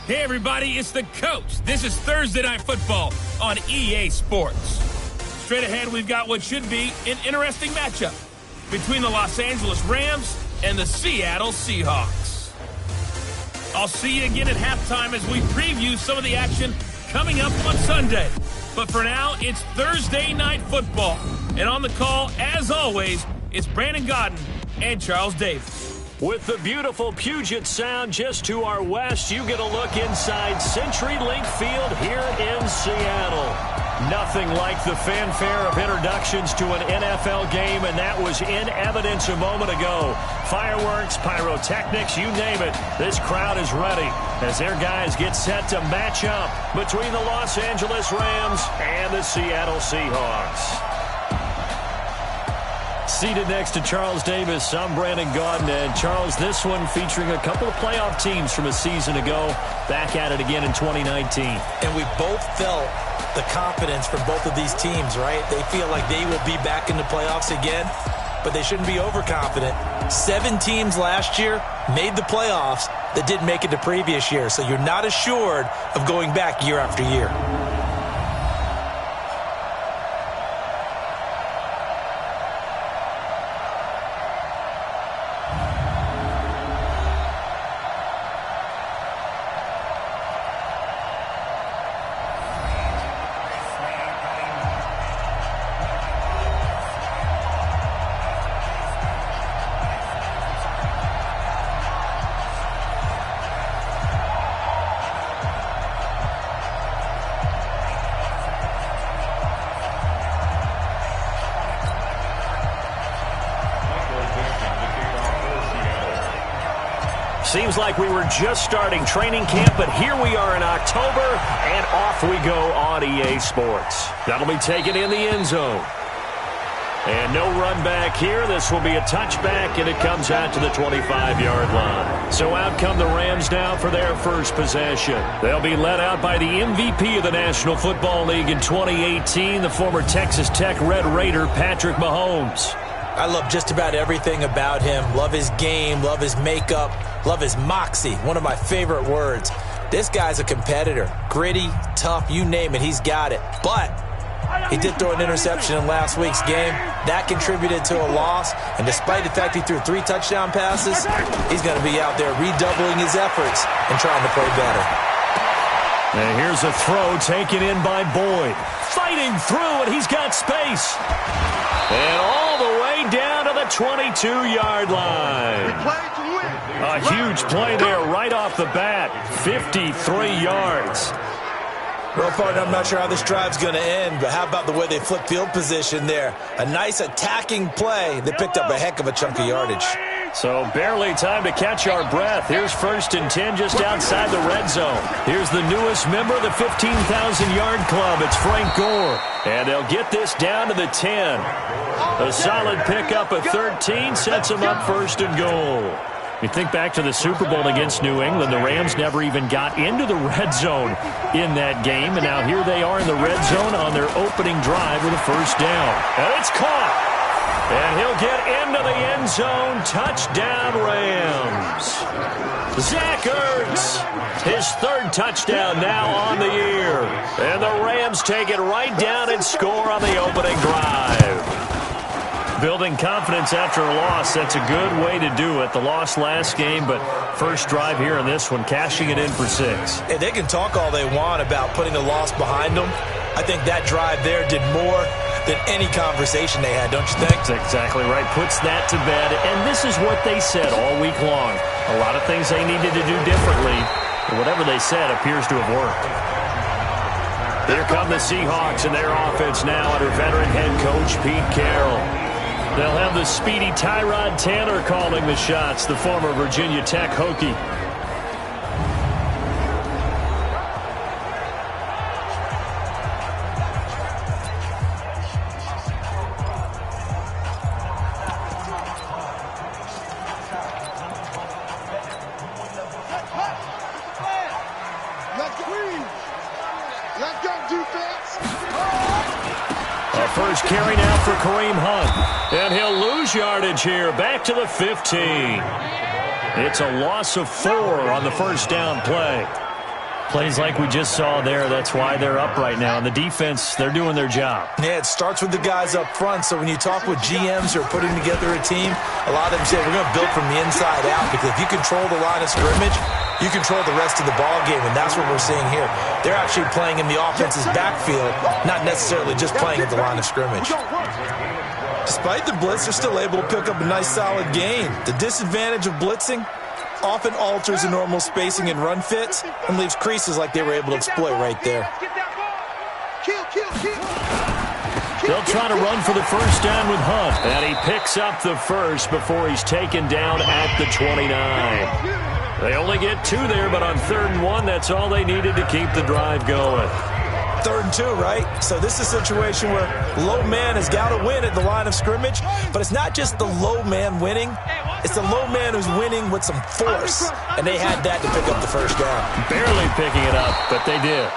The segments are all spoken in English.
Hey everybody, it's the coach. This is Thursday Night Football on EA Sports. Straight ahead, we've got what should be an interesting matchup between the Los Angeles Rams and the Seattle Seahawks. I'll see you again at halftime as we preview some of the action coming up on Sunday. But for now, it's Thursday Night Football. And on the call, as always, it's Brandon Godden and Charles Davis. With the beautiful Puget Sound just to our west, you get a look inside CenturyLink Field here in Seattle. Nothing like the fanfare of introductions to an NFL game, and that was in evidence a moment ago. Fireworks, pyrotechnics, you name it. This crowd is ready as their guys get set to match up between the Los Angeles Rams and the Seattle Seahawks. Seated next to Charles Davis, I'm Brandon Godden. And Charles, this one featuring a couple of playoff teams from a season ago, back at it again in 2019. And we both felt the confidence from both of these teams, right? They feel like they will be back in the playoffs again, but they shouldn't be overconfident. 7 teams last year made the playoffs that didn't make it the previous year, so you're not assured of going back year after year. Seems like we were just starting training camp, but here we are in October, and off we go on EA Sports. That'll be taken in the end zone. And no run back here. This will be a touchback, and it comes out to the 25-yard line. So out come the Rams now for their first possession. They'll be led out by the MVP of the National Football League in 2018, the former Texas Tech Red Raider, Patrick Mahomes. I love just about everything about him. Love his game, love his makeup, love his moxie, one of my favorite words. This guy's a competitor. Gritty, tough, you name it, he's got it. But he did throw an interception in last week's game. That contributed to a loss. And despite the fact he threw 3 touchdown passes, he's going to be out there redoubling his efforts and trying to play better. And here's a throw taken in by Boyd. Fighting through, and he's got space. And all the way down to the 22-yard line. A huge play there right off the bat. 53 yards. Well, partner, I'm not sure how this drive's going to end, but how about the way they flip field position there? A nice attacking play that picked up a heck of a chunk of yardage. So barely time to catch our breath. Here's 1st and 10 just outside the red zone. Here's the newest member of the 15,000-yard club. It's Frank Gore. And they'll get this down to the 10. A solid pickup of 13 sets them up 1st and goal. You think back to the Super Bowl against New England, the Rams never even got into the red zone in that game, and now here they are in the red zone on their opening drive with a 1st down. And it's caught, and he'll get into the end zone. Touchdown, Rams. Zach Ertz, his 3rd touchdown now on the year, and the Rams take it right down and score on the opening drive. Building confidence after a loss, that's a good way to do it. The loss last game, but first drive here in this one, cashing it in for 6. And they can talk all they want about putting a loss behind them. I think that drive there did more than any conversation they had, don't you think? That's exactly right. Puts that to bed. And this is what they said all week long. A lot of things they needed to do differently. But whatever they said appears to have worked. Here come the Seahawks and their offense now under veteran head coach Pete Carroll. They'll have the speedy Tyrod Taylor calling the shots, the former Virginia Tech Hokie. First carry now for Kareem Hunt. And he'll lose yardage here. Back to the 15. It's a loss of 4 on the 1st down play. Plays like we just saw there, that's why they're up right now. And the defense, they're doing their job. Yeah, it starts with the guys up front. So when you talk with GMs who are putting together a team, a lot of them say, we're going to build from the inside out, because if you control the line of scrimmage, you control the rest of the ball game, and that's what we're seeing here. They're actually playing in the offense's backfield, not necessarily just playing at the line of scrimmage. Despite the blitz, they're still able to pick up a nice, solid gain. The disadvantage of blitzing often alters the normal spacing and run fits and leaves creases like they were able to exploit right there. They'll try to run for the first down with Hunt, and he picks up the first before he's taken down at the 29. They only get 2 there, but on 3rd and 1, that's all they needed to keep the drive going. 3rd and 2, right? So this is a situation where low man has got to win at the line of scrimmage, but it's not just the low man winning. It's the low man who's winning with some force, and they had that to pick up the first down. Barely picking it up, but they did.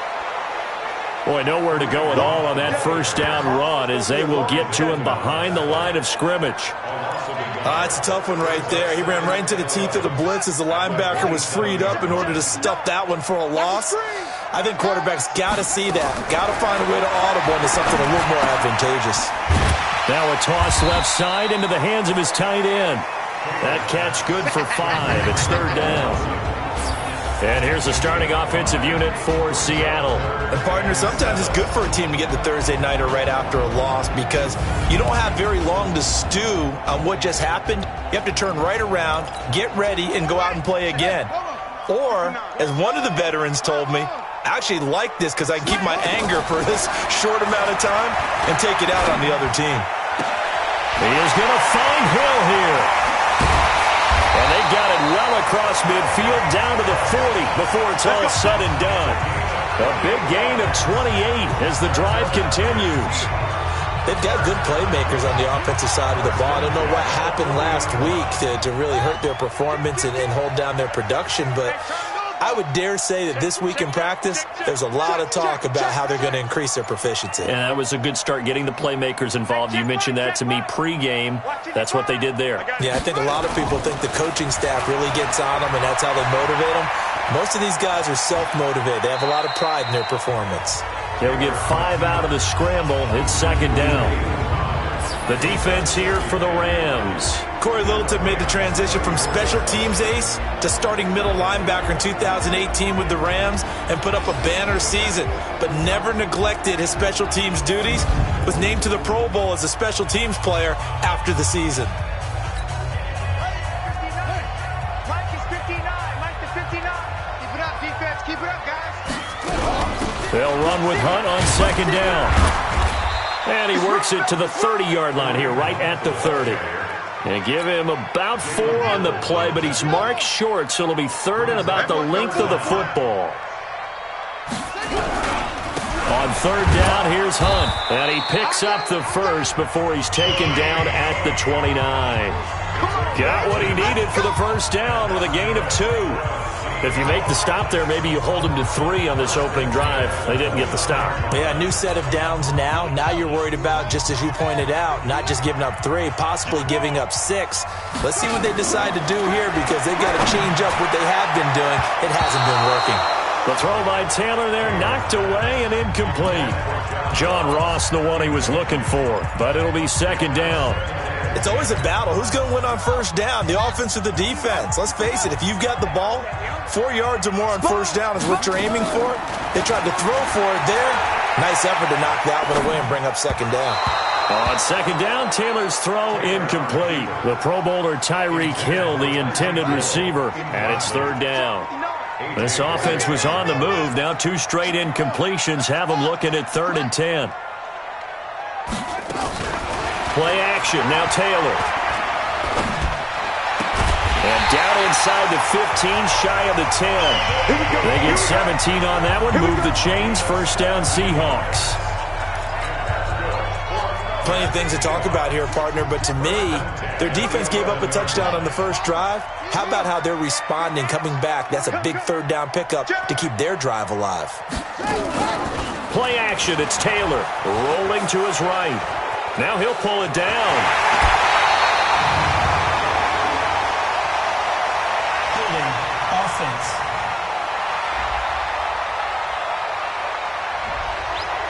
Boy, nowhere to go at all on that first down run, as they will get to him behind the line of scrimmage. It's a tough one right there. He ran right into the teeth of the blitz as the linebacker was freed up in order to stuff that one for a loss. I think quarterbacks got to see that. Got to find a way to audible into something a little more advantageous. Now a toss left side into the hands of his tight end. That catch good for 5. It's 3rd down. And here's the starting offensive unit for Seattle. And partner, sometimes it's good for a team to get the Thursday nighter right after a loss, because you don't have very long to stew on what just happened. You have to turn right around, get ready, and go out and play again. Or, as one of the veterans told me, I actually like this because I can keep my anger for this short amount of time and take it out on the other team. He is going to find Hill here. And they got it well across midfield down to the 40 before it's all said and done. A big gain of 28 as the drive continues. They've got good playmakers on the offensive side of the ball. I don't know what happened last week to really hurt their performance and hold down their production, but I would dare say that this week in practice, there's a lot of talk about how they're going to increase their proficiency. And that was a good start, getting the playmakers involved. You mentioned that to me pregame. That's what they did there. Yeah, I think a lot of people think the coaching staff really gets on them, and that's how they motivate them. Most of these guys are self-motivated. They have a lot of pride in their performance. They'll get 5 out of the scramble. It's 2nd down. The defense here for the Rams. Corey Littleton made the transition from special teams ace to starting middle linebacker in 2018 with the Rams and put up a banner season, but never neglected his special teams duties. Was named to the Pro Bowl as a special teams player after the season. Mike is 59. Mike is 59. Keep it up, defense. Keep it up, guys. They'll run with Hunt on 2nd down. And he works it to the 30-yard line here, right at the 30. And give him about 4 on the play, but he's marked short, so it'll be 3rd and about the length of the football. On 3rd down, here's Hunt. And he picks up the first before he's taken down at the 29. Got what he needed for the first down with a gain of 2. If you make the stop there, maybe you hold them to 3 on this opening drive. They didn't get the stop. Yeah, new set of downs now. Now you're worried about, just as you pointed out, not just giving up 3, possibly giving up 6. Let's see what they decide to do here, because they've got to change up what they have been doing. It hasn't been working. The throw by Taylor there, knocked away and incomplete. John Ross, the one he was looking for, but it'll be 2nd down. It's always a battle. Who's going to win on first down, the offense or the defense? Let's face it, if you've got the ball, 4 yards or more on first down is what you're aiming for. They tried to throw for it there. Nice effort to knock that one away and bring up 2nd down. On 2nd down, Taylor's throw incomplete. The Pro Bowler Tyreek Hill, the intended receiver, and it's 3rd down. This offense was on the move. Now 2 straight incompletions have them looking at 3rd and 10. Play action, now Taylor. And down inside the 15, shy of the 10. They get 17 on that one, move the chains, 1st down Seahawks. Plenty of things to talk about here, partner, but to me, their defense gave up a touchdown on the first drive. How about how they're responding, coming back? That's a big 3rd down pickup to keep their drive alive. Play action, it's Taylor, rolling to his right. Now he'll pull it down. Offense.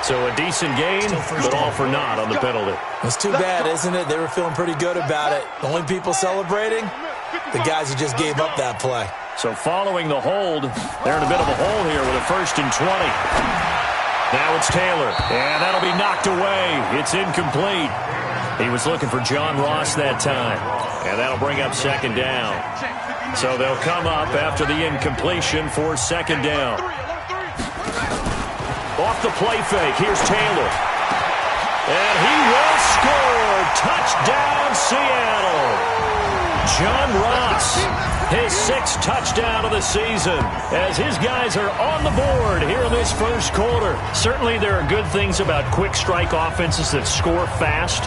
So a decent gain, but all for naught on the penalty. It's too bad, isn't it? They were feeling pretty good about it. The only people celebrating, the guys who just gave up that play. So following the hold, they're in a bit of a hole here with a 1st and 20. Now it's Taylor, and that'll be knocked away. It's incomplete. He was looking for John Ross that time, and that'll bring up 2nd down. So they'll come up after the incompletion for 2nd down. Off the play fake, here's Taylor. And he will score. Touchdown, Seattle. John Ross, his 6th touchdown of the season, as his guys are on the board here in this first quarter. Certainly there are good things about quick strike offenses that score fast,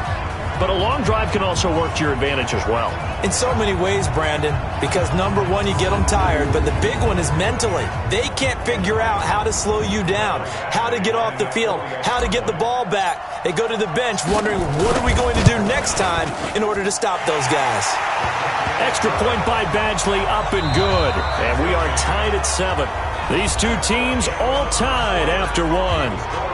but a long drive can also work to your advantage as well. In so many ways, Brandon, because number one, you get them tired, but the big one is mentally. They can't figure out how to slow you down, how to get off the field, how to get the ball back. They go to the bench wondering, what are we going to do next time in order to stop those guys? Extra point by Badgley, up and good. And we are tied at 7. These two teams all tied after 1.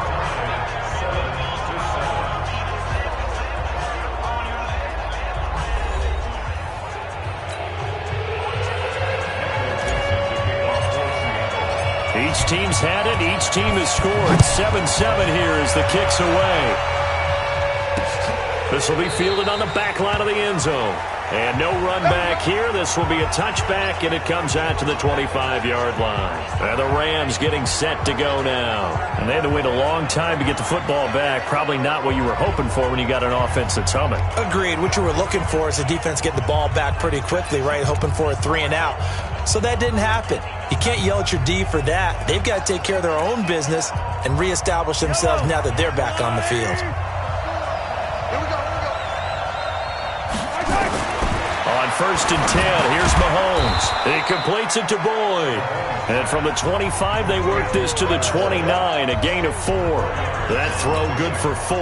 Each team's had it. Each team has scored. 7-7 here as the kick's away. This will be fielded on the back line of the end zone. And no run back here. This will be a touchback, and it comes out to the 25-yard line. And the Rams getting set to go now. And they had to wait a long time to get the football back. Probably not what you were hoping for when you got an offense that's humming. Agreed. What you were looking for is the defense get the ball back pretty quickly, right? Hoping for a 3-and-out. So that didn't happen. You can't yell at your D for that. They've got to take care of their own business and reestablish themselves now that they're back on the field. On 1st and 10, here's Mahomes. He completes it to Boyd. And from the 25, they work this to the 29, a gain of 4. That throw good for 4.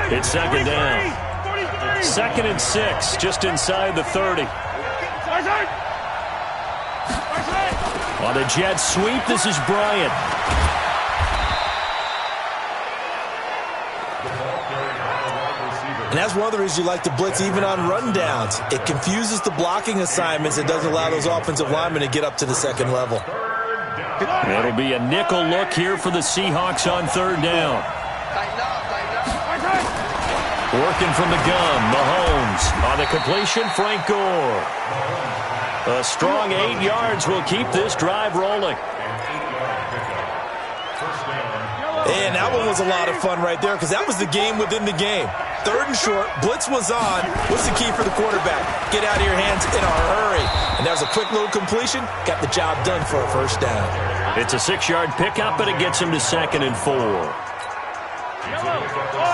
It's 2nd down. 2nd and 6, just inside the 30. On the jet sweep, this is Bryant. And that's one of the reasons you like to blitz even on rundowns. It confuses the blocking assignments. It doesn't allow those offensive linemen to get up to the 2nd level. It'll be a nickel look here for the Seahawks on 3rd down. Working from the gun, Mahomes. On the completion, Frank Gore. A strong 8 yards will keep this drive rolling. And that one was a lot of fun right there because that was the game within the game. 3rd and short, blitz was on. What's the key for the quarterback? Get out of your hands in a hurry. And that was a quick little completion. Got the job done for a 1st down. It's a 6-yard pickup, and it gets him to 2nd and 4.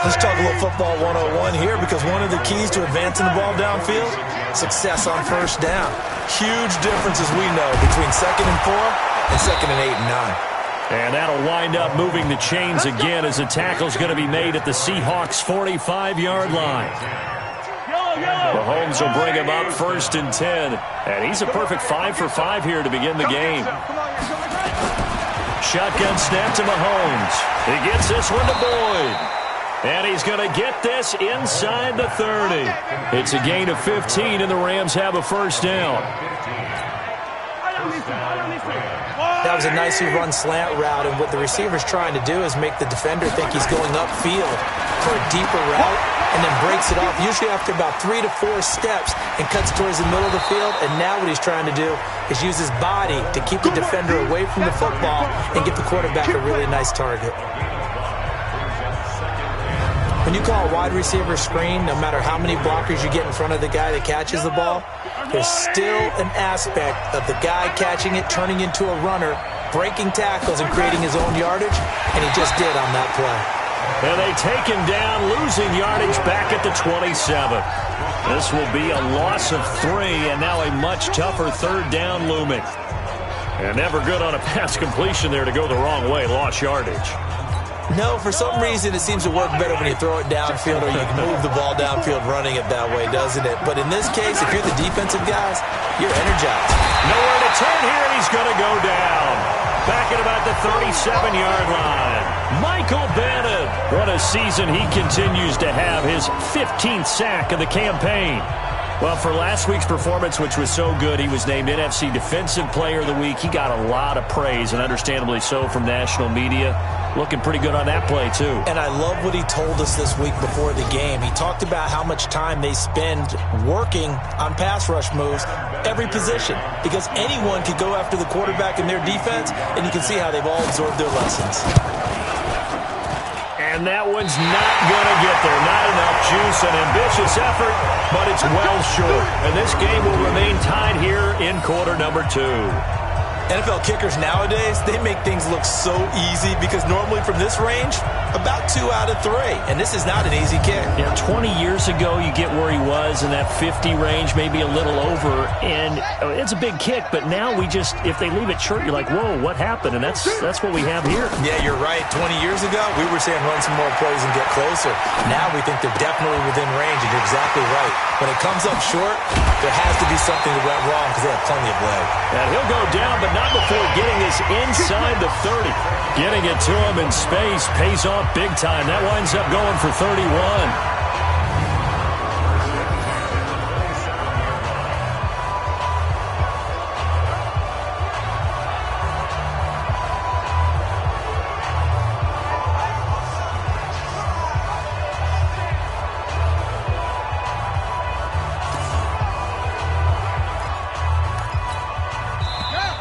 Let's talk a little football 101 here because one of the keys to advancing the ball downfield, success on 1st down. Huge difference, as we know, between 2nd and 4 and 2nd and 8 and 9. And that'll wind up moving the chains again as the tackle's going to be made at the Seahawks' 45-yard line. Mahomes will bring him up 1st and 10. And he's a perfect 5 for 5 here to begin the game. Shotgun snap to Mahomes. He gets this one to Boyd. And he's going to get this inside the 30. It's a gain of 15, and the Rams have a 1st down. That was a nicely run slant route, and what the receiver's trying to do is make the defender think he's going upfield for a deeper route and then breaks it off, usually after about 3 to 4 steps, and cuts towards the middle of the field. And now what he's trying to do is use his body to keep the defender away from the football and get the quarterback a really nice target. When you call a wide receiver screen, no matter how many blockers you get in front of the guy that catches the ball, there's still an aspect of the guy catching it, turning into a runner, breaking tackles and creating his own yardage, and he just did on that play. And they take him down, losing yardage back at the 27. This will be a loss of 3, and now a much tougher 3rd down looming. And never good on a pass completion there to go the wrong way, lost yardage. No, for some reason it seems to work better when you throw it downfield or you can move the ball downfield running it that way, doesn't it? But in this case, if you're the defensive guys, you're energized. Nowhere to turn here, and he's going to go down. Back at about at the 37-yard line. Michael Bannon. What a season he continues to have. His 15th sack of the campaign. Well, for last week's performance, which was so good, he was named NFC Defensive Player of the Week. He got a lot of praise, and understandably so, from national media. Looking pretty good on that play, too. And I love what he told us this week before the game. He talked about how much time they spend working on pass rush moves, every position, because anyone could go after the quarterback in their defense, and you can see how they've all absorbed their lessons. And that one's not going to get there. Not enough juice, an ambitious effort, but it's well short. And this game will remain tied here in quarter number 2. NFL kickers nowadays, they make things look so easy because normally from this range, about 2 out of 3. And this is not an easy kick. Yeah, 20 years ago, you get where he was in that 50 range, maybe a little over. And it's a big kick, but now we just, if they leave it short, you're like, whoa, what happened? And that's what we have here. Yeah, you're right. 20 years ago, we were saying run some more plays and get closer. Now we think they're definitely within range, and you're exactly right. When it comes up short, there has to be something that went wrong because they have plenty of leg. And he'll go down, but not before getting this inside the 30. Getting it to him in space pays off big time. That winds up going for 31.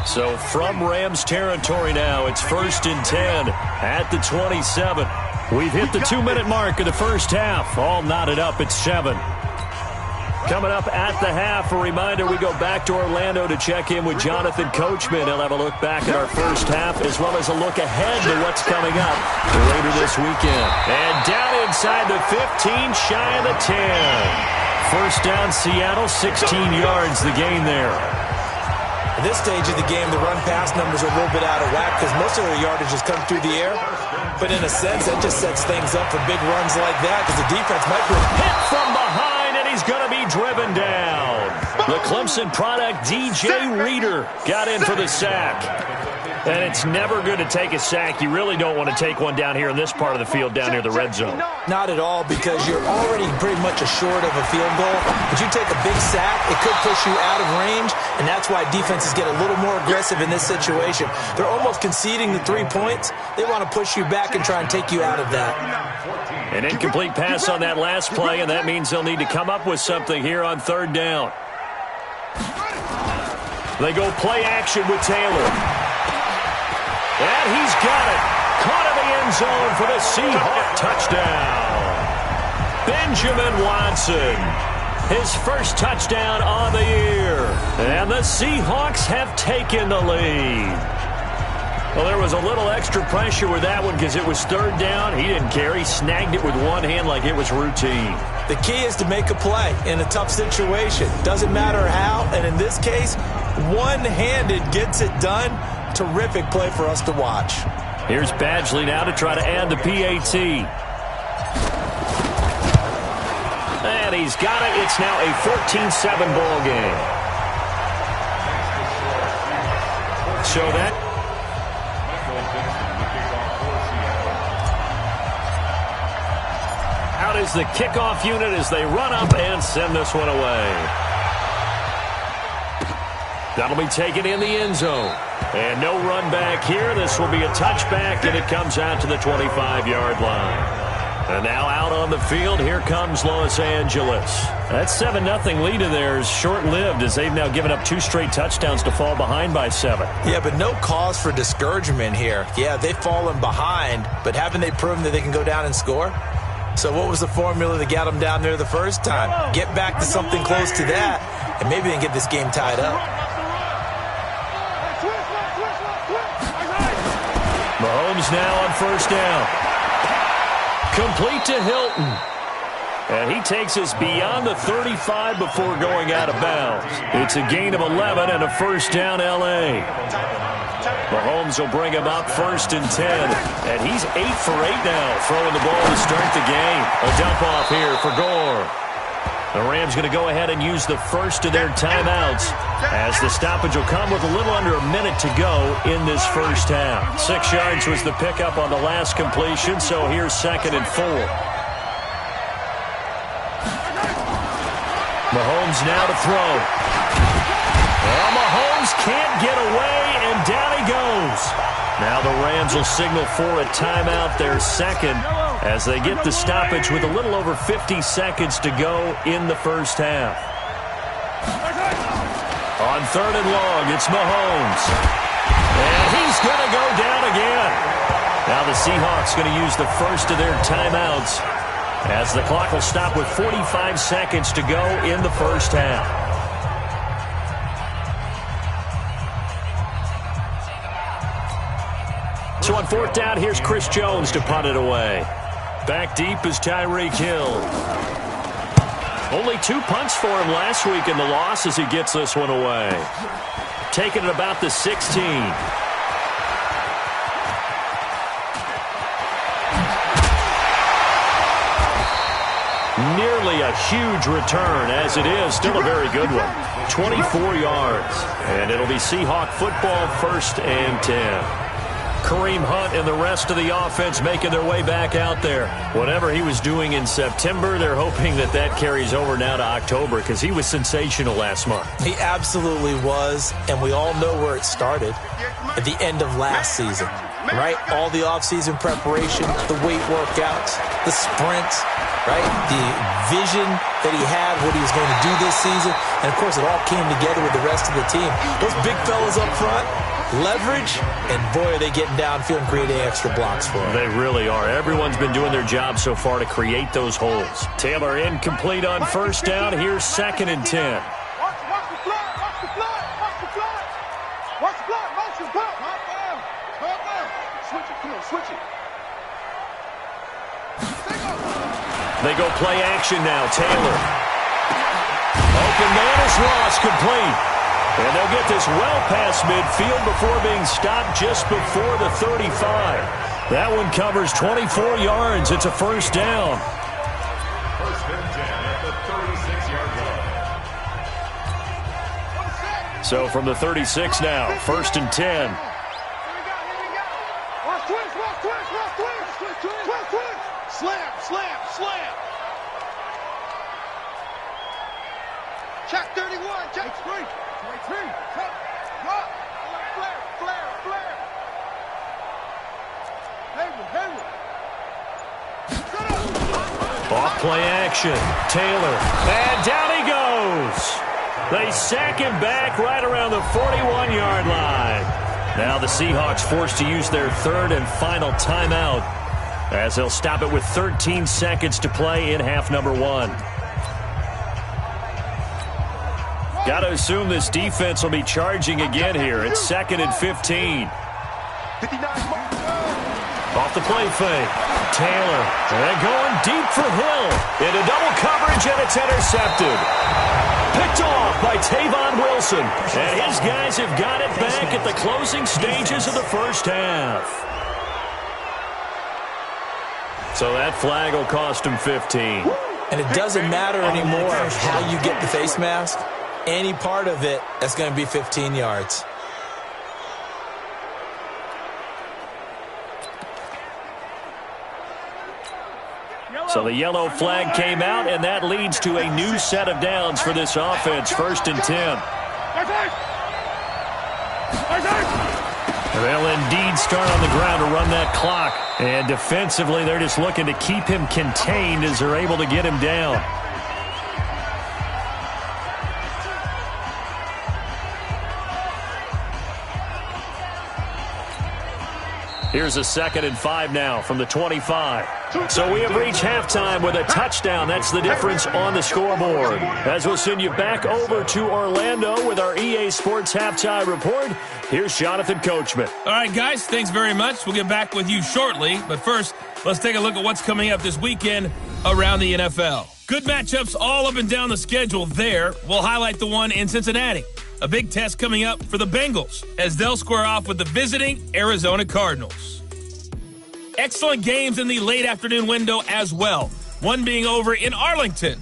So from Rams territory now, it's 1st and 10 at the 27. We've hit the 2-minute mark of the first half. All knotted up at 7. Coming up at the half, a reminder, we go back to Orlando to check in with Jonathan Coachman. He'll have a look back at our first half as well as a look ahead to what's coming up later this weekend. And down inside the 15, shy of the 10. First down, Seattle, 16 yards the gain there. At this stage of the game, the run-pass numbers are a little bit out of whack because most of their yardage has come through the air. But in a sense, that just sets things up for big runs like that because the defense might be hit from behind, and he's going to be driven down. The Clemson product, DJ Reader, got in for the sack. And it's never good to take a sack. You really don't want to take one down here in this part of the field, down near the red zone. Not at all, because you're already pretty much short of a field goal. But you take a big sack, it could push you out of range, and that's why defenses get a little more aggressive in this situation. They're almost conceding the 3 points. They want to push you back and try and take you out of that. An incomplete pass on that last play, and that means they'll need to come up with something here on 3rd down. They go play action with Taylor. And he's got it. Caught in the end zone for the Seahawk touchdown. Benjamin Watson. His first touchdown on the year. And the Seahawks have taken the lead. Well, there was a little extra pressure with that one because it was 3rd down. He didn't care. He snagged it with one hand like it was routine. The key is to make a play in a tough situation. Doesn't matter how. And in this case, one-handed gets it done. Terrific play for us to watch. Here's Badgley now to try to add the PAT. And he's got it. It's now a 14-7 ball game. So that out is the kickoff unit as they run up and send this one away. That'll be taken in the end zone. And no run back here. This will be a touchback, and it comes out to the 25-yard line. And now out on the field, here comes Los Angeles. That 7-0 lead in there is short-lived as they've now given up 2 straight touchdowns to fall behind by 7. Yeah, but no cause for discouragement here. Yeah, they've fallen behind, but haven't they proven that they can go down and score? So what was the formula that got them down there the first time? Get back to something close to that, and maybe they can get this game tied up. Mahomes now on 1st down. Complete to Hilton. And he takes us beyond the 35 before going out of bounds. It's a gain of 11 and a 1st down L.A. Mahomes will bring him up 1st and 10. And he's 8 for 8 now, throwing the ball to start the game. A dump off here for Gore. The Rams going to go ahead and use the first of their timeouts, as the stoppage will come with a little under a minute to go in this first half. 6 yards was the pickup on the last completion, so here's 2nd and 4. Mahomes now to throw. Well, Mahomes can't get away, and down he goes. Now the Rams will signal for a timeout, their second, as they get the stoppage with a little over 50 seconds to go in the first half. On 3rd and long, it's Mahomes. And he's going to go down again. Now the Seahawks going to use the first of their timeouts, as the clock will stop with 45 seconds to go in the first half. So on 4th down, here's Chris Jones to punt it away. Back deep is Tyreek Hill. Only 2 punts for him last week in the loss as he gets this one away. Taking it about the 16. Nearly a huge return, as it is still a very good one. 24 yards. And it'll be Seahawk football, 1st and 10. Kareem Hunt and the rest of the offense making their way back out there. Whatever he was doing in September, they're hoping that that carries over now to October, because he was sensational last month. He absolutely was, and we all know where it started at the end of last season, right? All the offseason preparation, the weight workouts, the sprints, right? The vision that he had, what he was going to do this season, and of course it all came together with the rest of the team. Those big fellas up front, leverage, and boy, are they getting downfield and creating extra blocks for them. They really are. Everyone's been doing their job so far to create those holes. Taylor incomplete on 1st down. Here's 2nd and 10. Watch the fly, watch the fly, watch the fly. Watch the fly, watch the fly. Calm down. Switch it, come on, switch it. They go play action now. Taylor. Open man is Ross, complete. And they'll get this well past midfield before being stopped just before the 35. That one covers 24 yards. It's a 1st down. 1st and 10 at the 36-yard line. So from the 36 now, 1st and 10. Here we go. Watch twist, watch twist, watch twist. Twist. Slam. Check 31, check 3. 23, check. Drop. Flare. Hayward. Off play action. Taylor. And down he goes. They sack him back right around the 41-yard line. Now the Seahawks forced to use their 3rd and final timeout, as they'll stop it with 13 seconds to play in half number 1. Got to assume this defense will be charging again here. It's 2nd and 15. Off the play fake. Taylor. And going deep for Hill. Into double coverage, and it's intercepted. Picked off by Tavon Wilson. And his guys have got it back at the closing stages of the first half. So that flag will cost him 15. And it doesn't matter anymore how you get the face mask. Any part of it, that's going to be 15 yards. So the yellow flag came out, and that leads to a new set of downs for this offense. 1st and 10. They'll indeed start on the ground to run that clock. And defensively, they're just looking to keep him contained as they're able to get him down. Here's a 2nd and 5 now from the 25. So we have reached halftime with a touchdown. That's the difference on the scoreboard. As we'll send you back over to Orlando with our EA Sports Halftime Report, here's Jonathan Coachman. All right, guys, thanks very much. We'll get back with you shortly. But first, let's take a look at what's coming up this weekend around the NFL. Good matchups all up and down the schedule there. We'll highlight the one in Cincinnati. A big test coming up for the Bengals as they'll square off with the visiting Arizona Cardinals. Excellent games in the late afternoon window as well. One being over in Arlington.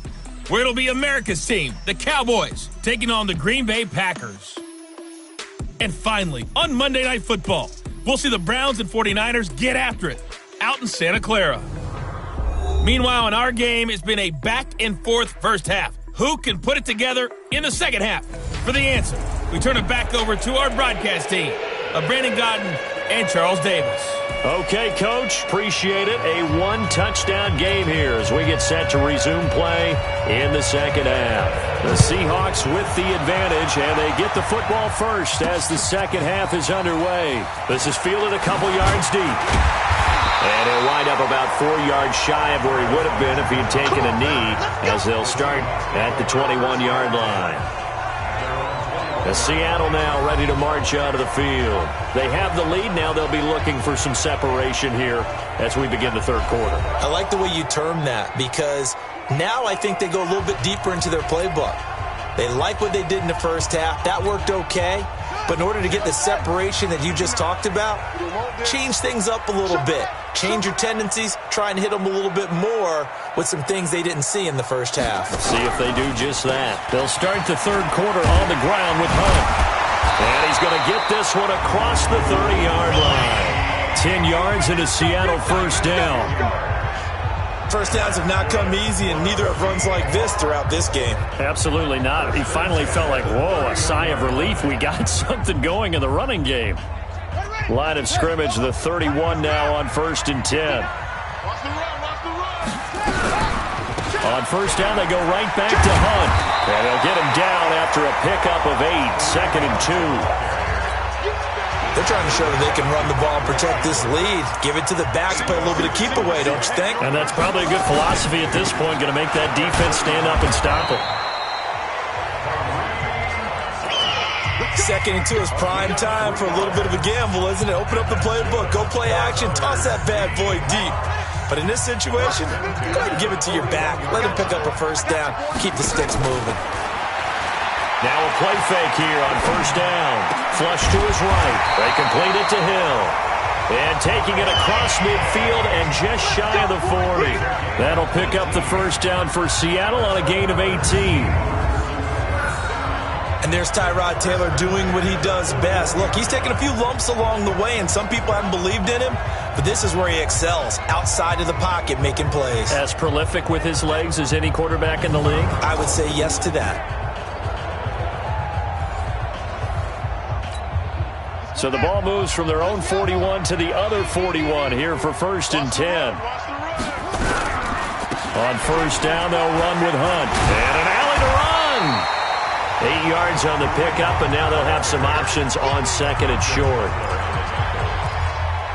where it'll be America's team, the Cowboys, taking on the Green Bay Packers. And finally, on Monday Night Football, we'll see the Browns and 49ers get after it out in Santa Clara. Meanwhile, in our game, it's been a back-and-forth first half. Who can put it together in the second half? For the answer, we turn it back over to our broadcast team of Brandon Godden and Charles Davis. Okay, Coach, appreciate it. A one-touchdown game here as we get set to resume play in the second half. The Seahawks with the advantage, and they get the football first as the second half is underway. This is fielded a couple yards deep. And he'll wind up about 4 yards shy of where he would have been if he'd taken a knee, as they'll start at the 21-yard line. The Seattle now ready to march out of the field. They have the lead. Now they'll be looking for some separation here as we begin the third quarter. I like the way you term that, because now I think they go a little bit deeper into their playbook. They like what they did in the first half. That worked okay. But in order to get the separation that you just talked about, change things up a little bit. Change your tendencies. Try and hit them a little bit more with some things they didn't see in the first half. Let's see if they do just that. They'll start the third quarter on the ground with Hunt. And he's going to get this one across the 30-yard line. 10 yards and a Seattle first down. First downs have not come easy, and neither have runs like this throughout this game. Absolutely not. He finally felt like, whoa, a sigh of relief. We got something going in the running game. Line of scrimmage, the 31 now on 1st and 10. On first down, they go right back to Hunt. And they'll get him down after a pickup of 8, 2nd and 2. They're trying to show that they can run the ball and protect this lead. Give it to the backs, play a little bit of keep away, don't you think? And that's probably a good philosophy at this point, going to make that defense stand up and stop it. 2nd and 2 is prime time for a little bit of a gamble, isn't it? Open up the playbook, go play action, toss that bad boy deep. But in this situation, go ahead and give it to your back. Let him pick up a first down. Keep the sticks moving. Now a play fake here on first down. Flush to his right. They complete it to Hill. And taking it across midfield and just shy of the 40. That'll pick up the first down for Seattle on a gain of 18. And there's Tyrod Taylor doing what he does best. Look, he's taken a few lumps along the way, and some people haven't believed in him. But this is where he excels, outside of the pocket, making plays. As prolific with his legs as any quarterback in the league? I would say yes to that. So the ball moves from their own 41 to the other 41 here for 1st and 10. On first down, they'll run with Hunt. And an alley to run. 8 yards on the pickup, and now they'll have some options on 2nd and short.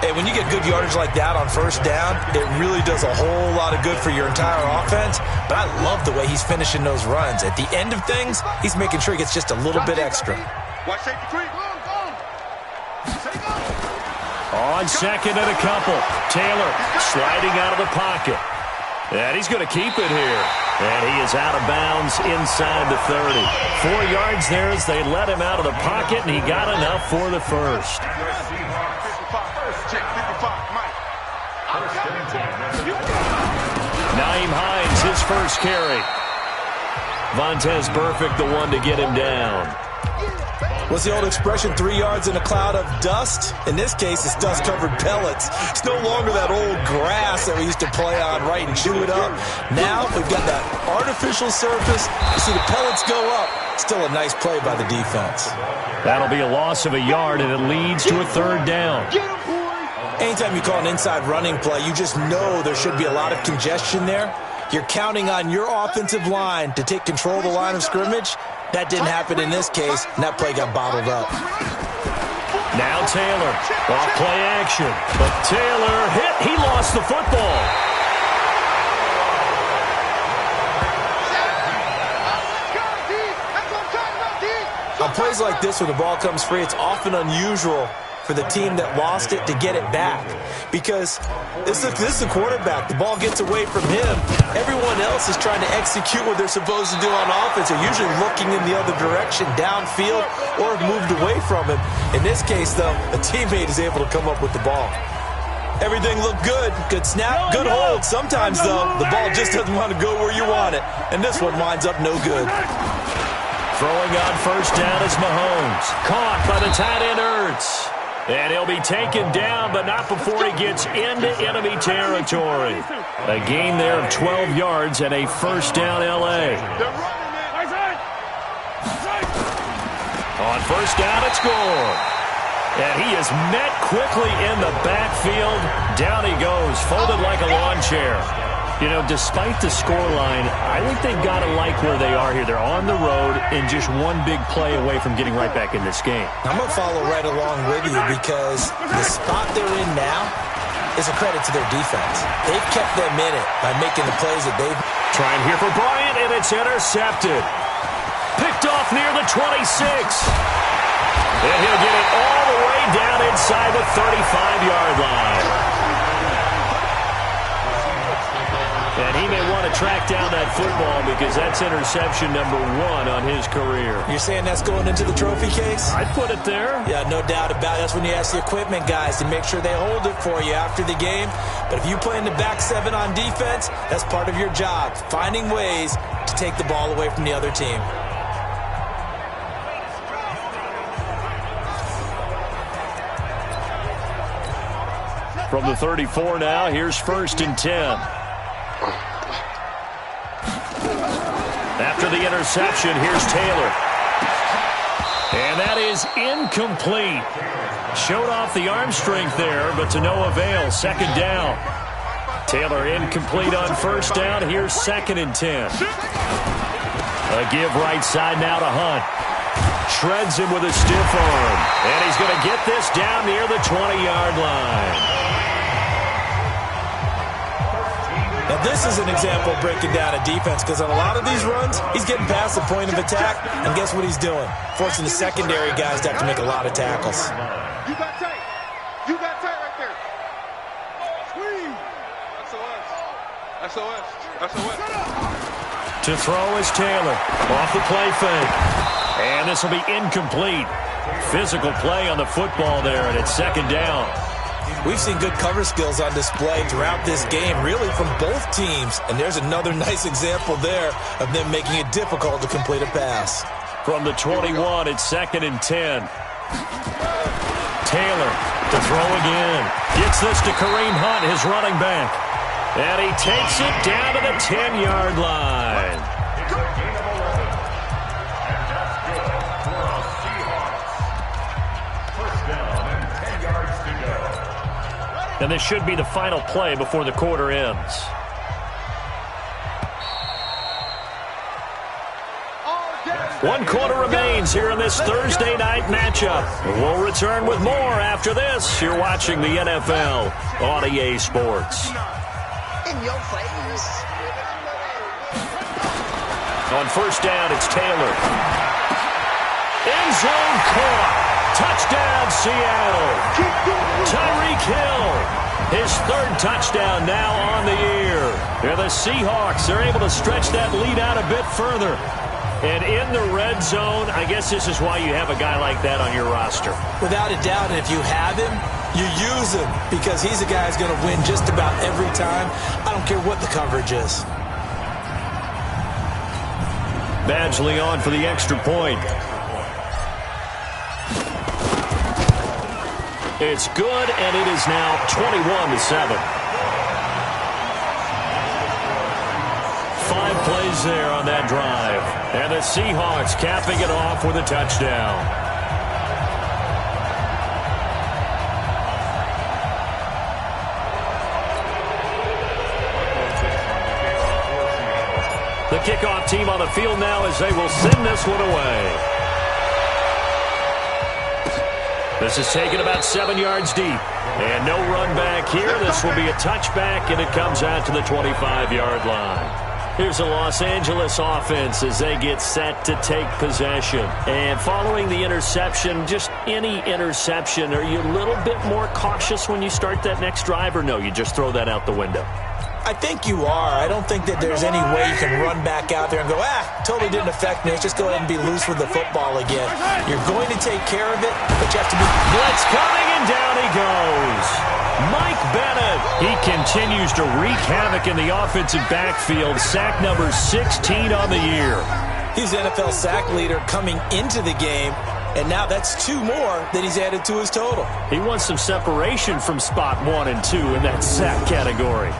Hey, when you get good yardage like that on first down, it really does a whole lot of good for your entire offense. But I love the way he's finishing those runs. At the end of things, he's making sure he gets just a little bit extra. Watch safety three. On 2nd and a couple. Taylor sliding out of the pocket. And he's going to keep it here. And he is out of bounds inside the 30. 4 yards there as they let him out of the pocket, and he got enough for the first. Naeem Hines, his first carry. Vontez Burfict, the one to get him down. What's the old expression, 3 yards in a cloud of dust? In this case, it's dust-covered pellets. It's no longer that old grass that we used to play on, right, and chew it up. Now we've got that artificial surface. You see the pellets go up. Still a nice play by the defense. That'll be a loss of a yard, and it leads to a 3rd down. Anytime you call an inside running play, you just know there should be a lot of congestion there. You're counting on your offensive line to take control of the line of scrimmage. That didn't happen in this case, and that play got bottled up. Now Taylor, off play action. But Taylor hit. He lost the football. On plays like this, when the ball comes free, it's often unusual for the team that lost it to get it back. Because this is the quarterback. The ball gets away from him. Everyone else is trying to execute what they're supposed to do on offense. They're usually looking in the other direction, downfield, or moved away from him. In this case, though, a teammate is able to come up with the ball. Everything looked good. Good snap, good hold. Sometimes, though, the ball just doesn't want to go where you want it. And this one winds up no good. Throwing on first down is Mahomes. Caught by the tight end Ertz. And he'll be taken down, but not before he gets into enemy territory. A gain there of 12 yards and a first down L.A. On first down, it's Gore. And he is met quickly in the backfield. Down he goes, folded like a lawn chair. You know, despite the scoreline, I think they've got to like where they are here. They're on the road and just one big play away from getting right back in this game. I'm going to follow right along with you because the spot they're in now is a credit to their defense. They've kept them in it by making the plays that they've... Trying here for Bryant, and it's intercepted. Picked off near the 26. And he'll get it all the way down inside the 35-yard line. And he may want to track down that football because that's interception number 1 on his career. You're saying that's going into the trophy case? I'd put it there. Yeah, no doubt about it. That's when you ask the equipment guys to make sure they hold it for you after the game. But if you play in the back 7 on defense, that's part of your job, finding ways to take the ball away from the other team. From the 34 now, here's first and 10. After the interception, here's Taylor. And that is incomplete. Showed off the arm strength there, but to no avail. Second down. Taylor incomplete on first down. Here's second and 10. A give right side now to Hunt. Shreds him with a stiff arm. And he's going to get this down near the 20-yard line. Now, this is an example of breaking down a defense because on a lot of these runs, he's getting past the point of attack, and guess what he's doing? Forcing the secondary guys to have to make a lot of tackles. You got tight. You got tight right there. Squeeze. SOS. SOS. To throw is Taylor. Off the play fake. And this will be incomplete. Physical play on the football there, and it's second down. We've seen good cover skills on display throughout this game, really from both teams. And there's another nice example there of them making it difficult to complete a pass. From the 21, it's second and 10. Taylor to throw again. Gets this to Kareem Hunt, his running back. And he takes it down to the 10-yard line. And this should be the final play before the quarter ends. One quarter remains here in this Thursday night matchup. We'll return with more after this. You're watching the NFL on EA Sports. In your face. On first down, it's Taylor. End zone caught. Touchdown, Seattle. Tyreek Hill, his third touchdown now on the year. And the Seahawks are able to stretch that lead out a bit further. And in the red zone, I guess this is why you have a guy like that on your roster. Without a doubt, and if you have him, you use him because he's a guy who's going to win just about every time. I don't care what the coverage is. Badgley on for the extra point. It's good, and it is now 21-7. 5 plays there on that drive. And the Seahawks capping it off with a touchdown. The kickoff team on the field now as they will send this one away. This is taken about 7 yards deep. And no run back here. This will be a touchback, and it comes out to the 25-yard line. Here's the Los Angeles offense as they get set to take possession. And following the interception, just any interception, are you a little bit more cautious when you start that next drive, or no, you just throw that out the window? I think you are. I don't think that there's any way you can run back out there and go, totally didn't affect me. Let's just go ahead and be loose with the football again. You're going to take care of it, but you have to be... Blitz coming, and down he goes. Mike Bell He continues to wreak havoc in the offensive backfield. Sack number 16 on the year. He's the NFL sack leader coming into the game, and now that's 2 more that he's added to his total. He wants some separation from spot 1 and 2 in that sack category.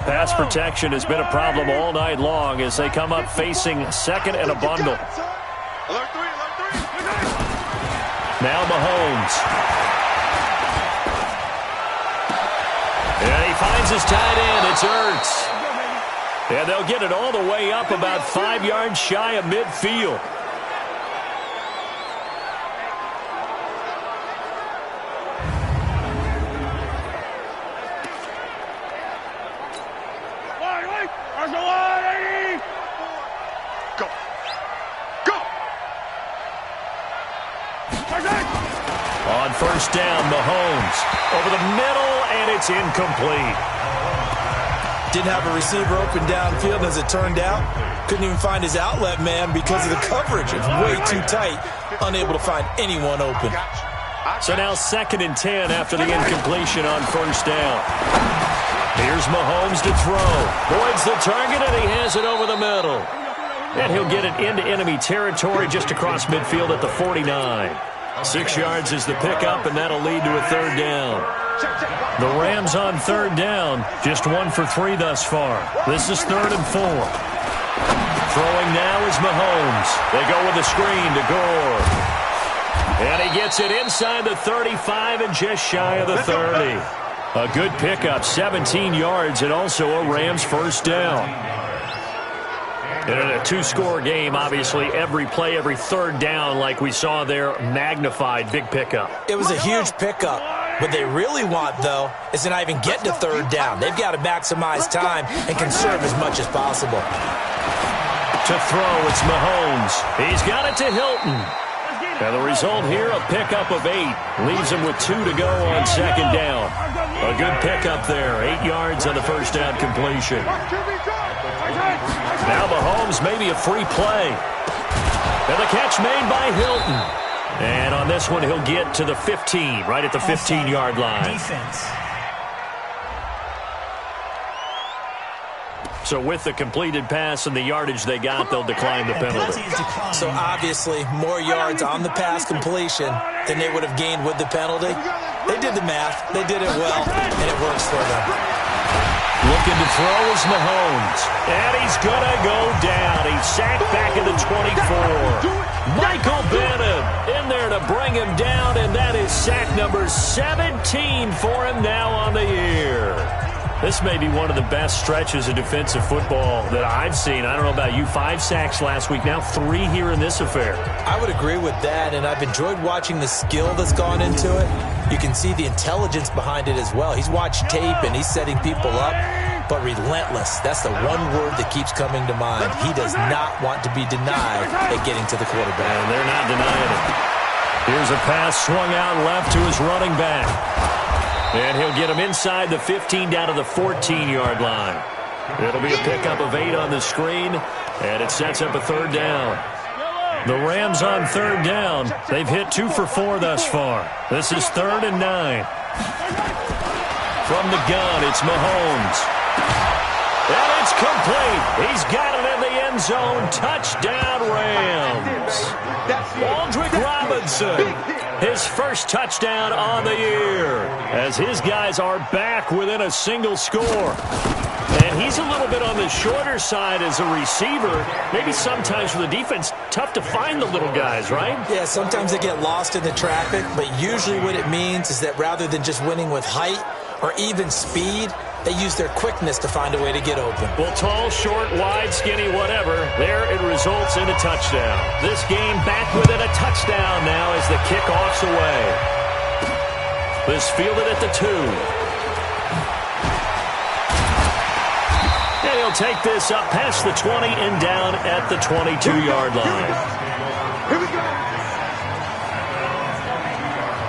Pass protection has been a problem all night long as they come up facing second and a bundle. Now Mahomes. And he finds his tight end. It's Ertz. And they'll get it all the way up about 5 yards shy of midfield. Go. Go. On first down, Mahomes over the middle, and it's incomplete. Didn't have a receiver open downfield, as it turned out. Couldn't even find his outlet man because of the coverage. It's way too tight. Unable to find anyone open. So now 2nd and 10 after the incompletion on first down. Here's Mahomes to throw. Boyd's the target, and he has it over the middle. And he'll get it into enemy territory just across midfield at the 49. 6 yards is the pickup, and that'll lead to a 3rd down. The Rams on 3rd down, just 1 for 3 thus far. This is 3rd and 4. Throwing now is Mahomes. They go with a screen to Gore. And he gets it inside the 35 and just shy of the 30. A good pickup, 17 yards, and also a Rams first down. And in a 2-score game, obviously, every play, every 3rd down, like we saw there, magnified, big pickup. It was a huge pickup. What they really want, though, is to not even get to 3rd down. They've got to maximize time and conserve as much as possible. To throw, it's Mahomes. He's got it to Hilton. And the result here, a pickup of 8. Leaves him with 2 to go on 2nd down. A good pickup there. 8 yards on the first down completion. Now Mahomes, maybe a free play. And the catch made by Hilton. And on this one, he'll get to the 15, right at the 15-yard line. Defense. So with the completed pass and the yardage they got, they'll decline the penalty. So obviously, more yards on the pass completion than they would have gained with the penalty. They did the math. They did it well, and it works for them. Looking to throw is Mahomes. And he's going to go down. He's sacked back at the 24. Michael Bennett in there to bring him down, and that is sack number 17 for him now on the year. This may be one of the best stretches of defensive football that I've seen. I don't know about you. 5 sacks last week, now 3 here in this affair. I would agree with that, and I've enjoyed watching the skill that's gone into it. You can see the intelligence behind it as well. He's watched tape, and he's setting people up, but relentless. That's the one word that keeps coming to mind. He does not want to be denied at getting to the quarterback. And they're not denying it. Here's a pass swung out left to his running back. And he'll get him inside the 15 down to the 14-yard line. It'll be a pickup of 8 on the screen, and it sets up a 3rd down. The Rams on 3rd down. They've hit 2 for 4 thus far. This is 3rd and 9. From the gun, it's Mahomes. And it's complete. He's got it in the end zone. Touchdown, Rams. Aldrick Robinson, his first touchdown on the year, as his guys are back within a single score. And he's a little bit on the shorter side as a receiver. Maybe sometimes for the defense, tough to find the little guys, right? Yeah, sometimes they get lost in the traffic, but usually what it means is that rather than just winning with height or even speed, they use their quickness to find a way to get open. Well, tall, short, wide, skinny, whatever, there it results in a touchdown. This game back within a touchdown now as the kickoff's away. This fielded at the 2. And he'll take this up past the 20 and down at the 22-yard line. Here we go.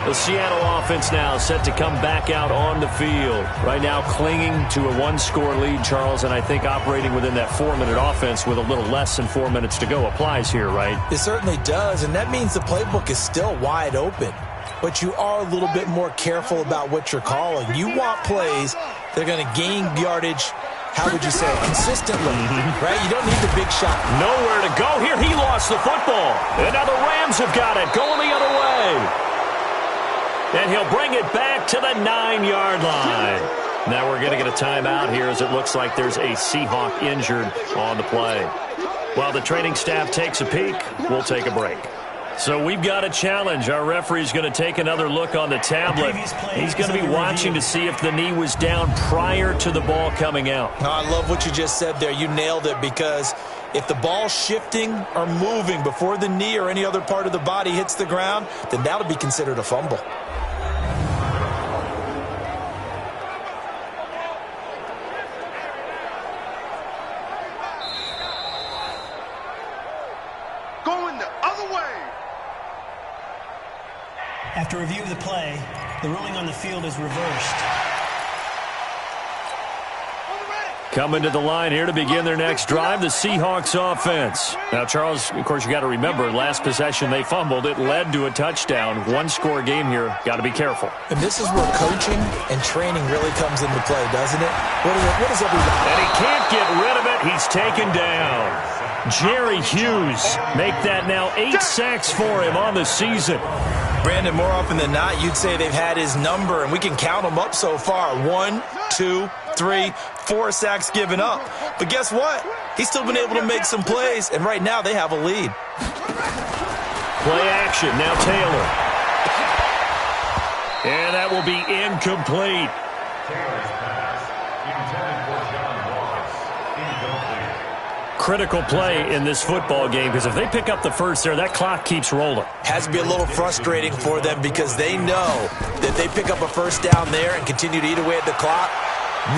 The Seattle offense now set to come back out on the field. Right now clinging to a 1-score lead, Charles, and I think operating within that 4-minute offense with a little less than 4 minutes to go applies here, right? It certainly does, and that means the playbook is still wide open. but you are a little bit more careful about what you're calling. You want plays that are going to gain yardage, how would you say, consistently, right? You don't need the big shot. Nowhere to go here. He lost the football. And now the Rams have got it, going the other way. And he'll bring it back to the 9-yard line. Now we're going to get a timeout here as it looks like there's a Seahawk injured on the play. While the training staff takes a peek, we'll take a break. So we've got a challenge. Our referee's going to take another look on the tablet. He's going to be watching to see if the knee was down prior to the ball coming out. No, I love what you just said there. You nailed it, because if the ball's shifting or moving before the knee or any other part of the body hits the ground, then that'll be considered a fumble. After review of the play, the ruling on the field is reversed. Coming to the line here to begin their next drive, the Seahawks offense. Now, Charles, of course, you got to remember, last possession they fumbled. It led to a touchdown. One-score game here. Got to be careful. And this is where coaching and training really comes into play, doesn't it? What is everybody? And he can't get rid of it. He's taken down. Jerry Hughes make that now 8 sacks for him on the season. Brandon, more often than not, you'd say they've had his number, and we can count them up so far. 1, 2, 3, 4 sacks given up. But guess what? He's still been able to make some plays, and right now they have a lead. Play action, now Taylor. And that will be incomplete. Critical play in this football game, because if they pick up the first there, that clock keeps rolling. Has to be a little frustrating for them, because they know that they pick up a first down there and continue to eat away at the clock,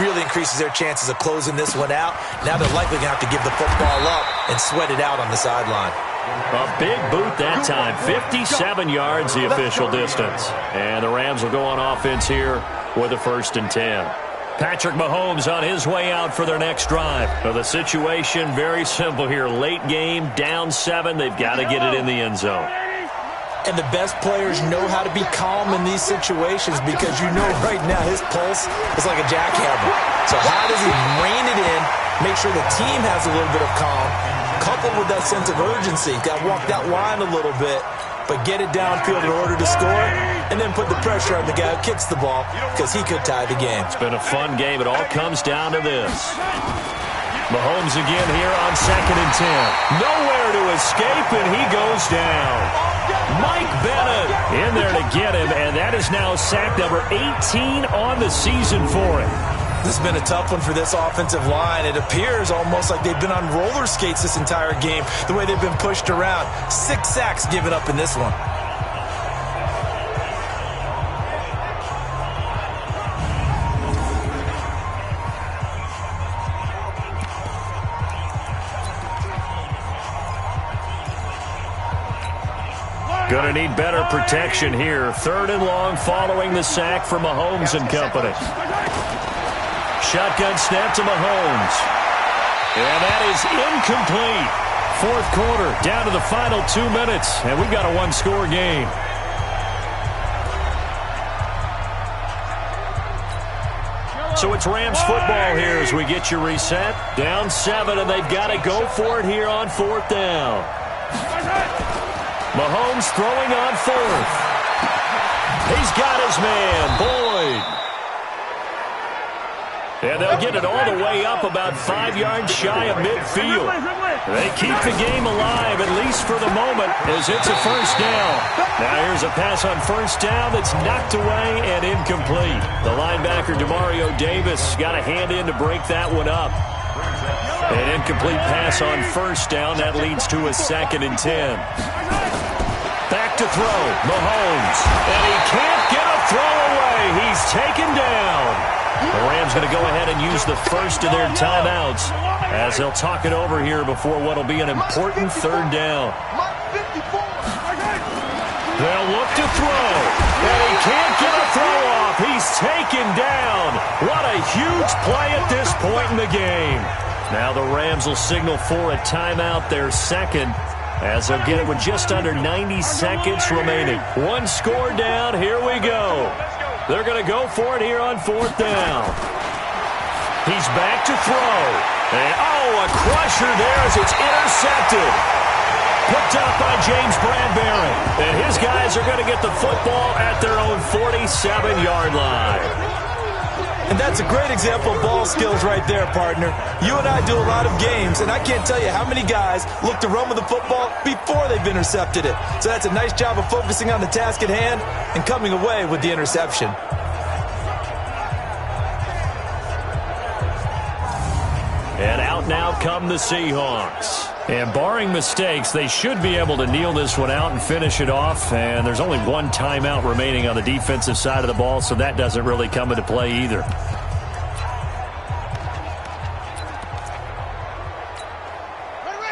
really increases their chances of closing this one out. Now they're likely going to have to give the football up and sweat it out on the sideline. A big boot that time. 57 yards the official distance. And the Rams will go on offense here with a 1st and 10. Patrick Mahomes on his way out for their next drive. Well, the situation very simple here. Late game, down 7. They've got to get it in the end zone. And the best players know how to be calm in these situations, because you know right now his pulse is like a jackhammer. So how does he rein it in, make sure the team has a little bit of calm, coupled with that sense of urgency? Got to walk that line a little bit, but get it downfield in order to score, and then put the pressure on the guy who kicks the ball, because he could tie the game. It's been a fun game. It all comes down to this. Mahomes again here on 2nd and 10. Nowhere to escape, and he goes down. Mike Bennett in there to get him, and that is now sack number 18 on the season for him. This has been a tough one for this offensive line. It appears almost like they've been on roller skates this entire game, the way they've been pushed around. 6 sacks given up in this one. Going to need better protection here. 3rd and long following the sack for Mahomes and company. Shotgun snap to Mahomes. And that is incomplete. 4th quarter, down to the final 2 minutes, and we've got a 1-score game. So it's Rams football here as we get you reset. Down 7, and they've got to go for it here on 4th down. Mahomes throwing on 4th. He's got his man, Boyd. And they'll get it all the way up about 5 yards shy of midfield. They keep the game alive, at least for the moment, as it's a 1st down. Now here's a pass on 1st down that's knocked away and incomplete. The linebacker, Demario Davis, got a hand in to break that one up. An incomplete pass on 1st down. That leads to a 2nd and 10. Back to throw, Mahomes. And he can't get a throw away. He's taken down. The Rams going to go ahead and use the first of their timeouts as they'll talk it over here before what will be an important 3rd down. They'll look to throw. And he can't get a throw off. He's taken down. What a huge play at this point in the game. Now the Rams will signal for a timeout, their 2nd. as they'll get it with just under 90 seconds remaining. One score down. Here we go. They're going to go for it here on 4th down. He's back to throw. And, a crusher there as it's intercepted. Picked up by James Bradbury. And his guys are going to get the football at their own 47-yard line. And that's a great example of ball skills right there, partner. You and I do a lot of games, and I can't tell you how many guys look to run with the football before they've intercepted it. So that's a nice job of focusing on the task at hand and coming away with the interception. And out now come the Seahawks. And barring mistakes, they should be able to kneel this one out and finish it off. And there's only one timeout remaining on the defensive side of the ball, so that doesn't really come into play either.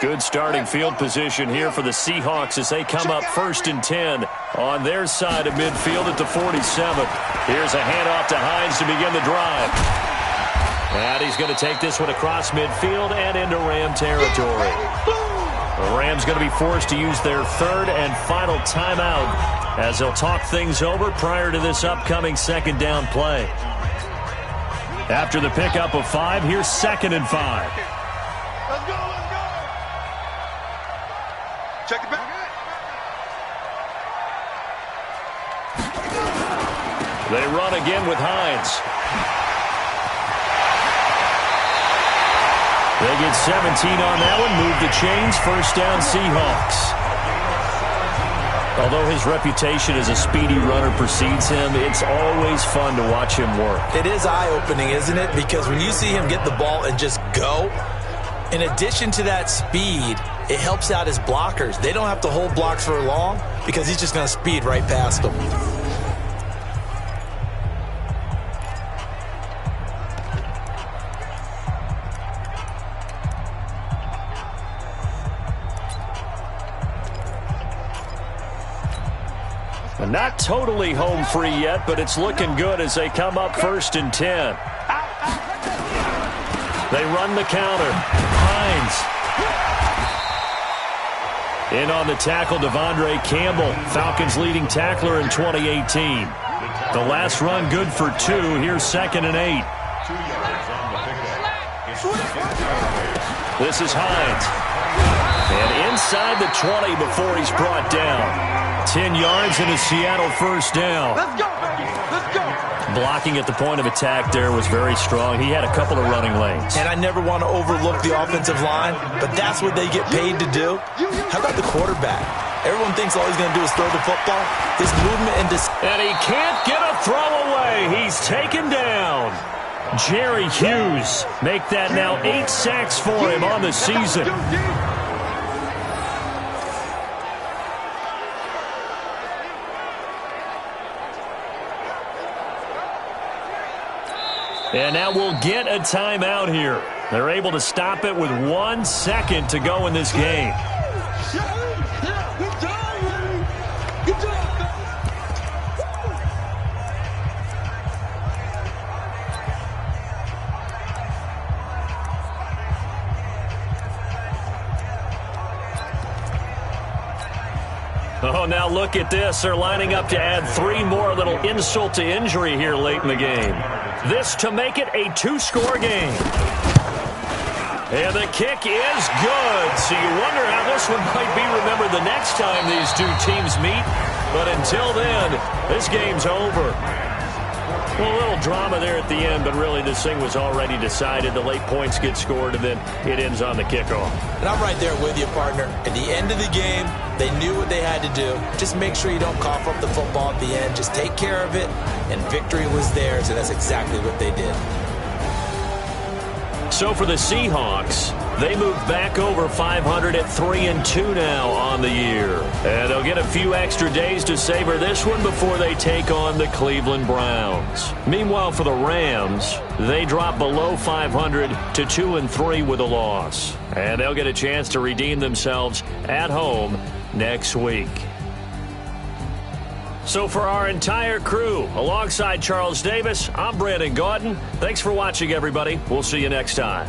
Good starting field position here for the Seahawks as they come up 1st and 10 on their side of midfield at the 47. Here's a handoff to Hines to begin the drive. And he's going to take this one across midfield and into Ram territory. The Rams going to be forced to use their 3rd and final timeout as they'll talk things over prior to this upcoming 2nd down play. After the pickup of 5, here's 2nd and 5. Let's go, let's go. Check it back. They run again with Hines. They get 17 on that one, move the chains, 1st down Seahawks. Although his reputation as a speedy runner precedes him, it's always fun to watch him work. It is eye-opening, isn't it? Because when you see him get the ball and just go, in addition to that speed, it helps out his blockers. They don't have to hold blocks for long because he's just going to speed right past them. Not totally home free yet, but it's looking good as they come up 1st and 10. They run the counter. Hines. In on the tackle, Devondre Campbell, Falcons leading tackler in 2018. The last run good for 2. Here's 2nd and 8. 2 yards on the pickup. This is Hines. And inside the 20 before he's brought down. 10 yards and a Seattle 1st down. Let's go, baby. Let's go. Blocking at the point of attack there was very strong. He had a couple of running lanes. And I never want to overlook the offensive line, but that's what they get paid to do. How about the quarterback? Everyone thinks all he's going to do is throw the football. His movement and And he can't get a throw away. He's taken down. Jerry Hughes make that now 8 sacks for him on the season. And now we'll get a timeout here. They're able to stop it with 1 second to go in this game. Oh, now look at this. They're lining up to add 3 more, little insult to injury here late in the game. This to make it a 2-score game. And the kick is good. So you wonder how this one might be remembered the next time these two teams meet. But until then, this game's over. Well, a little drama there at the end, but really this thing was already decided. The late points get scored, and then it ends on the kickoff. And I'm right there with you, partner. At the end of the game, they knew what they had to do. Just make sure you don't cough up the football at the end. Just take care of it, and victory was theirs, and that's exactly what they did. So for the Seahawks, they move back over 500 at 3-2 now on the year. And they'll get a few extra days to savor this one before they take on the Cleveland Browns. Meanwhile, for the Rams, they drop below 500 to 2-3 with a loss. And they'll get a chance to redeem themselves at home next week. So for our entire crew, alongside Charles Davis, I'm Brandon Gaudin. Thanks for watching, everybody. We'll see you next time.